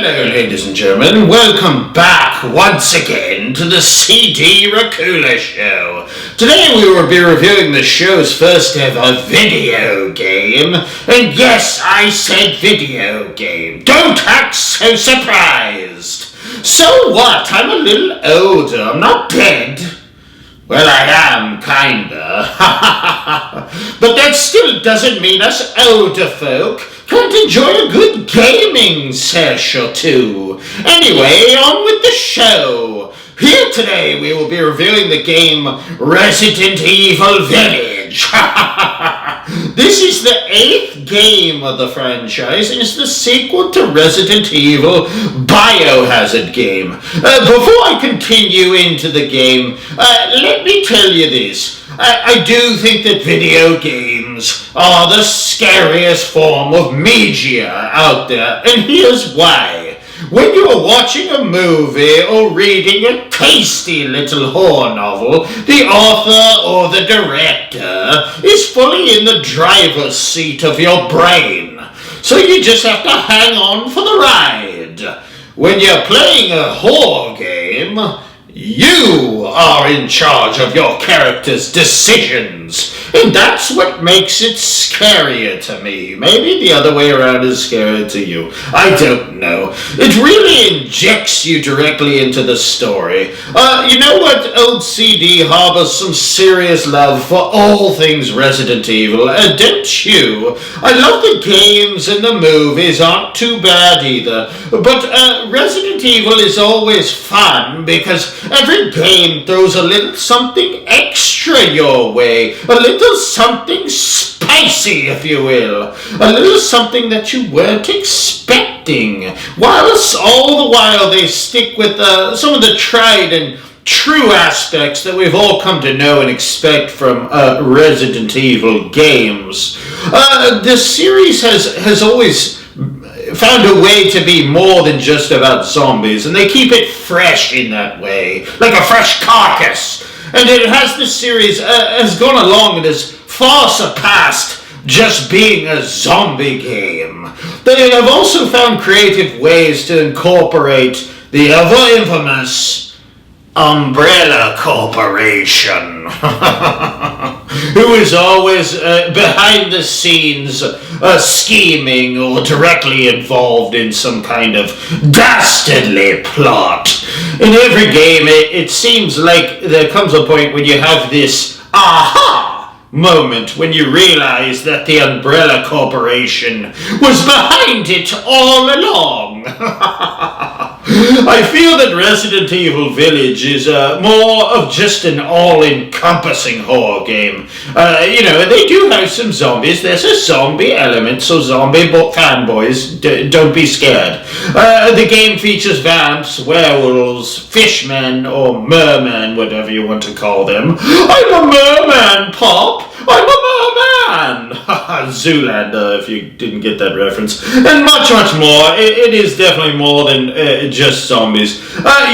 Hello, ladies and gentlemen, welcome back once again to the CD Racoola show. Today we will be reviewing the show's first ever video game, and yes, I said video game. Don't act so surprised. So what? I'm a little older. I'm not dead. Well, I am, kinda. But that still doesn't mean us older folk can't enjoy a good gaming sesh or two. Anyway, on with the show. Here today we will be reviewing the game Resident Evil Village. This is the 8th game of the franchise and is the sequel to Resident Evil Biohazard game. Before I continue into the game, let me tell you this. I do think that video games are the scariest form of media out there, and here's why. When you're watching a movie or reading a tasty little horror novel, the author or the director is fully in the driver's seat of your brain, so you just have to hang on for the ride. When you're playing a horror game, you are in charge of your character's decisions, and that's what makes it scarier to me. Maybe the other way around is scarier to you. I don't know. It really injects you directly into the story. You know what? Old CD harbors some serious love for all things Resident Evil, don't you? I love the games and the movies aren't too bad either, but Resident Evil is always fun because every game throws a little something extra your way, a little something spicy, if you will, a little something that you weren't expecting, whilst all the while they stick with some of the tried and true aspects that we've all come to know and expect from Resident Evil games. The series has always found a way to be more than just about zombies, and they keep it fresh in that way, like a fresh carcass. And it has this series has gone along and has far surpassed just being a zombie game. They have also found creative ways to incorporate the ever infamous Umbrella Corporation, who is always behind the scenes scheming or directly involved in some kind of dastardly plot. In every game, it seems like there comes a point when you have this aha moment when you realize that the Umbrella Corporation was behind it all along. I feel that Resident Evil Village is more of just an all-encompassing horror game. They do have some zombies. There's a zombie element, so zombie fanboys, don't be scared. The game features vamps, werewolves, fishmen, or mermen, whatever you want to call them. I'm a merman, Pop! I'm a merman! Zoolander, if you didn't get that reference. And much, much more. It is definitely more than just zombies.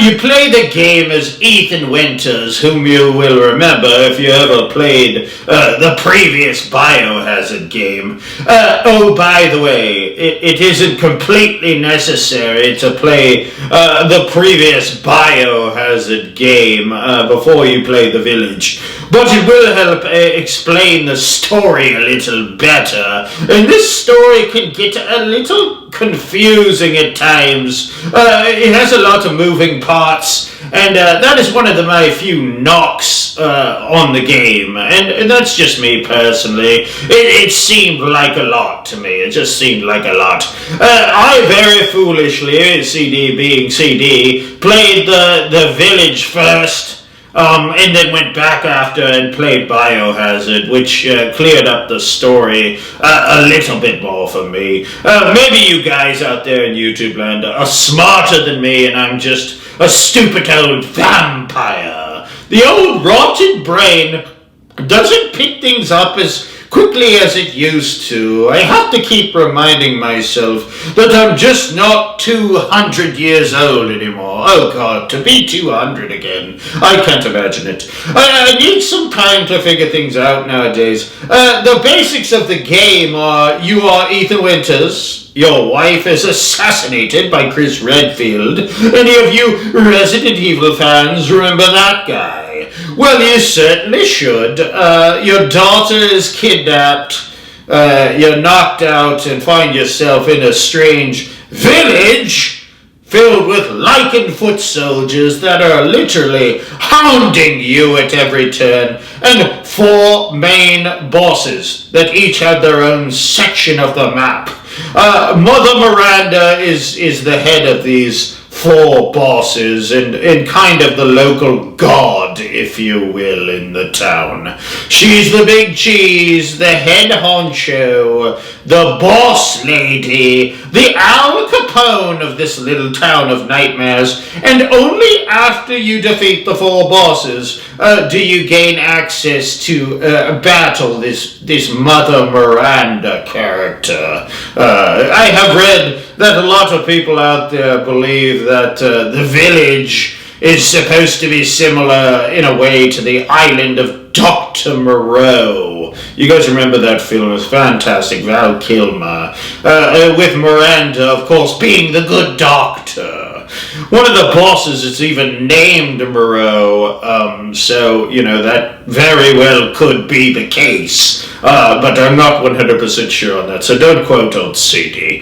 You play the game as Ethan Winters, whom you will remember if you ever played the previous Biohazard game. Oh, by the way, it isn't completely necessary to play the previous Biohazard game before you play The Village, but it will help explain the story a little better. And this story can get a little confusing at times. It has a lot of moving parts, and that is one of my few knocks on the game, and that's just me personally. It seemed like a lot to me. It just seemed like a lot. I very foolishly, CD being CD, played the Village first, and then went back after and played Biohazard, which cleared up the story a little bit more for me. Maybe you guys out there in YouTube land are smarter than me, and I'm just a stupid old vampire. The old rotten brain doesn't pick things up as quickly as it used to. I have to keep reminding myself that I'm just not 200 years old anymore. Oh God, to be 200 again. I can't imagine it. I need some time to figure things out nowadays. The basics of the game are you are Ethan Winters. Your wife is assassinated by Chris Redfield. Any of you Resident Evil fans remember that guy? Well, you certainly should. Your daughter is kidnapped. You're knocked out and find yourself in a strange village filled with lichen foot soldiers that are literally hounding you at every turn, and 4 main bosses that each have their own section of the map. Mother Miranda is the head of these 4 bosses and kind of the local god, if you will, in the town. She's the big cheese, the head honcho, the boss lady, the Al Capone of this little town of nightmares, and only after you defeat the 4 bosses do you gain access to battle this Mother Miranda character. I have read that a lot of people out there believe that the village is supposed to be similar in a way to the island of Dr. Moreau. You guys remember that film? It was fantastic. Val Kilmer. With Miranda, of course, being the good doctor. One of the bosses is even named Moreau, so, that very well could be the case. But I'm not 100% sure on that, so don't quote old CD.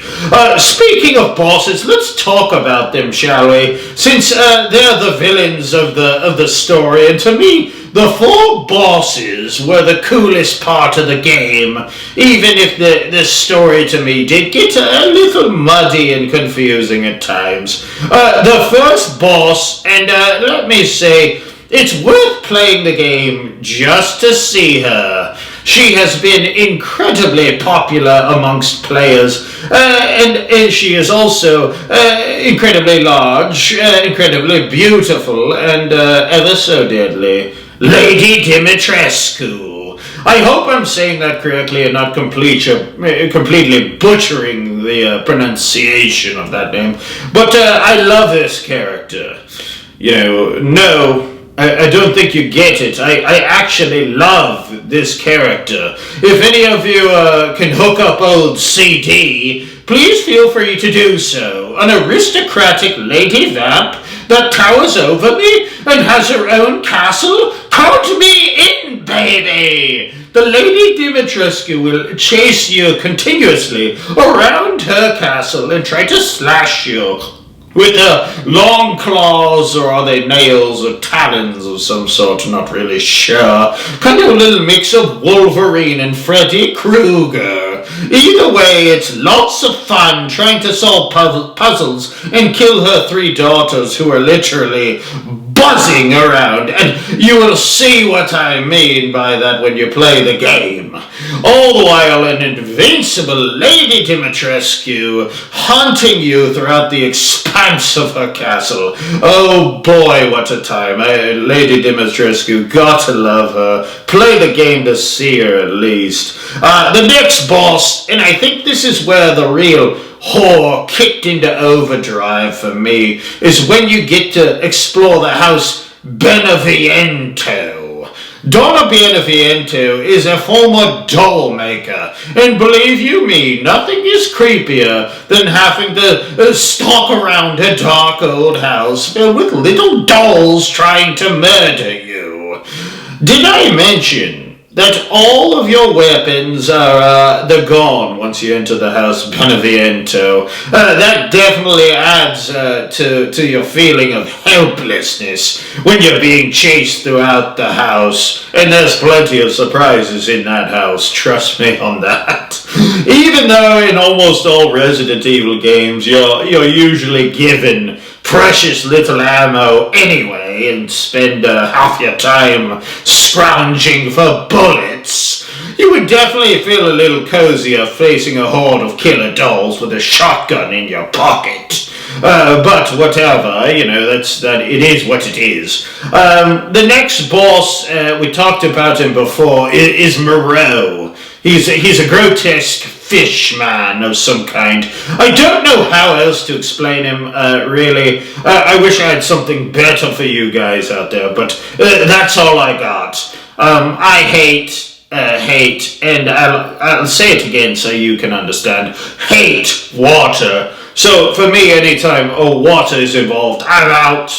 Speaking of bosses, let's talk about them, shall we? Since they're the villains of the story, and to me, the 4 bosses were the coolest part of the game, even if the story to me did get a little muddy and confusing at times. The first boss, and let me say, it's worth playing the game just to see her. She has been incredibly popular amongst players, and she is also incredibly large, incredibly beautiful, and ever so deadly. Lady Dimitrescu. I hope I'm saying that correctly and not completely butchering the pronunciation of that name. But I love this character. I don't think you get it. I actually love this character. If any of you can hook up old CD, please feel free to do so. An aristocratic lady vamp that towers over me and has her own castle? Count me in, baby! The Lady Dimitrescu will chase you continuously around her castle and try to slash you with her long claws, or are they nails or talons of some sort, not really sure. Kind of a little mix of Wolverine and Freddy Krueger. Either way, it's lots of fun trying to solve puzzles and kill her 3 daughters who are literally buzzing around, and you will see what I mean by that when you play the game. All the while an invincible Lady Dimitrescu hunting you throughout the expanse of her castle. Oh boy, what a time. Lady Dimitrescu, gotta love her. Play the game to see her at least. The next boss, and I think this is where the real whore kicked into overdrive for me, is when you get to explore the house Beneviento. Donna Beneviento is a former doll maker, and believe you me, nothing is creepier than having to stalk around a dark old house filled with little dolls trying to murder you. Did I mention that all of your weapons are they're gone once you enter the house Beneviento? That definitely adds to your feeling of helplessness when you're being chased throughout the house, and there's plenty of surprises in that house, trust me on that. Even though in almost all Resident Evil games you're usually given precious little ammo anyway and spend half your time scrounging for bullets, you would definitely feel a little cozier facing a horde of killer dolls with a shotgun in your pocket. But whatever, it is what it is. The next boss, we talked about him before, is Moreau. He's a grotesque fish man of some kind. I don't know how else to explain him, really. I wish I had something better for you guys out there, but that's all I got. I hate, and I'll say it again so you can understand. Hate water. So for me, anytime water is involved, I'm out.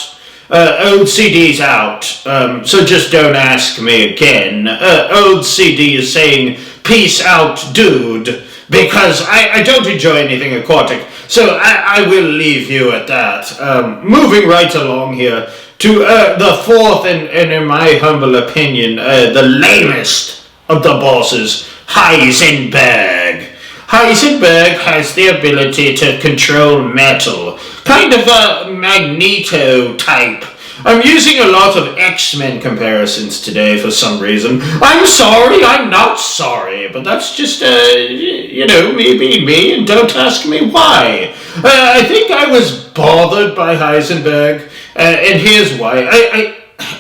Old CD's out, so just don't ask me again. Old CD is saying, peace out, dude, because I don't enjoy anything aquatic, so I will leave you at that. Moving right along here to the fourth and in my humble opinion, the lamest of the bosses, Heisenberg. Heisenberg has the ability to control metal, kind of a Magneto type. I'm using a lot of X-Men comparisons today for some reason. I'm sorry, I'm not sorry, but that's just, me being me, and don't ask me why. I think I was bothered by Heisenberg, and here's why.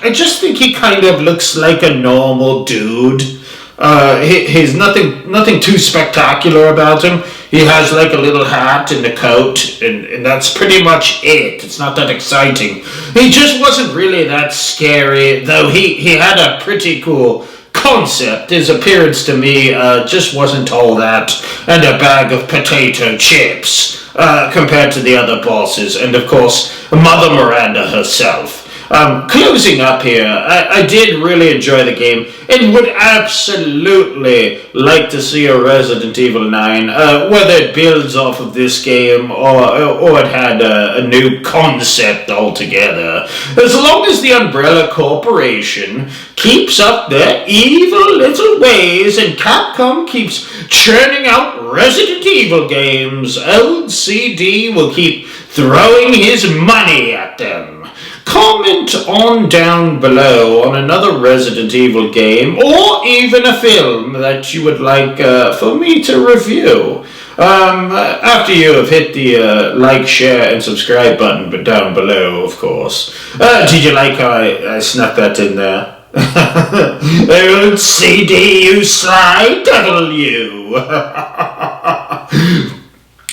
I just think he kind of looks like a normal dude. He's nothing too spectacular about him. He has like a little hat and a coat, and that's pretty much it. It's not that exciting. He just wasn't really that scary, though he had a pretty cool concept. His appearance to me just wasn't all that, and a bag of potato chips compared to the other bosses, and of course, Mother Miranda herself. Closing up here, I did really enjoy the game and would absolutely like to see a Resident Evil 9, whether it builds off of this game or it had a new concept altogether. As long as the Umbrella Corporation keeps up their evil little ways and Capcom keeps churning out Resident Evil games, old CD will keep throwing his money at them. Comment on down below on another Resident Evil game or even a film that you would like for me to review. After you have hit the like, share, and subscribe button, but down below, of course. Did you like how I snuck that in there? Old CD, you sly devil, you!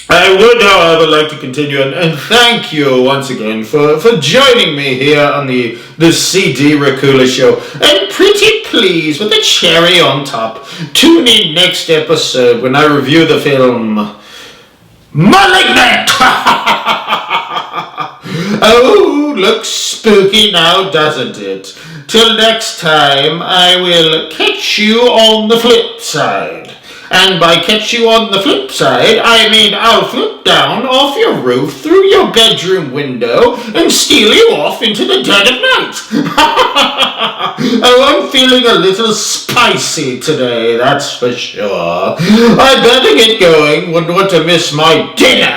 I would, however, like to continue and thank you once again for joining me here on the CD Racoola show. I'm pretty pleased with the cherry on top. Tune in next episode when I review the film Malignant! Oh, looks spooky now, doesn't it? Till next time, I will catch you on the flip side. And by catch you on the flip side, I mean I'll flip down off your roof through your bedroom window and steal you off into the dead of night. Oh, I'm feeling a little spicy today, that's for sure. I better get going, wouldn't want to miss my dinner.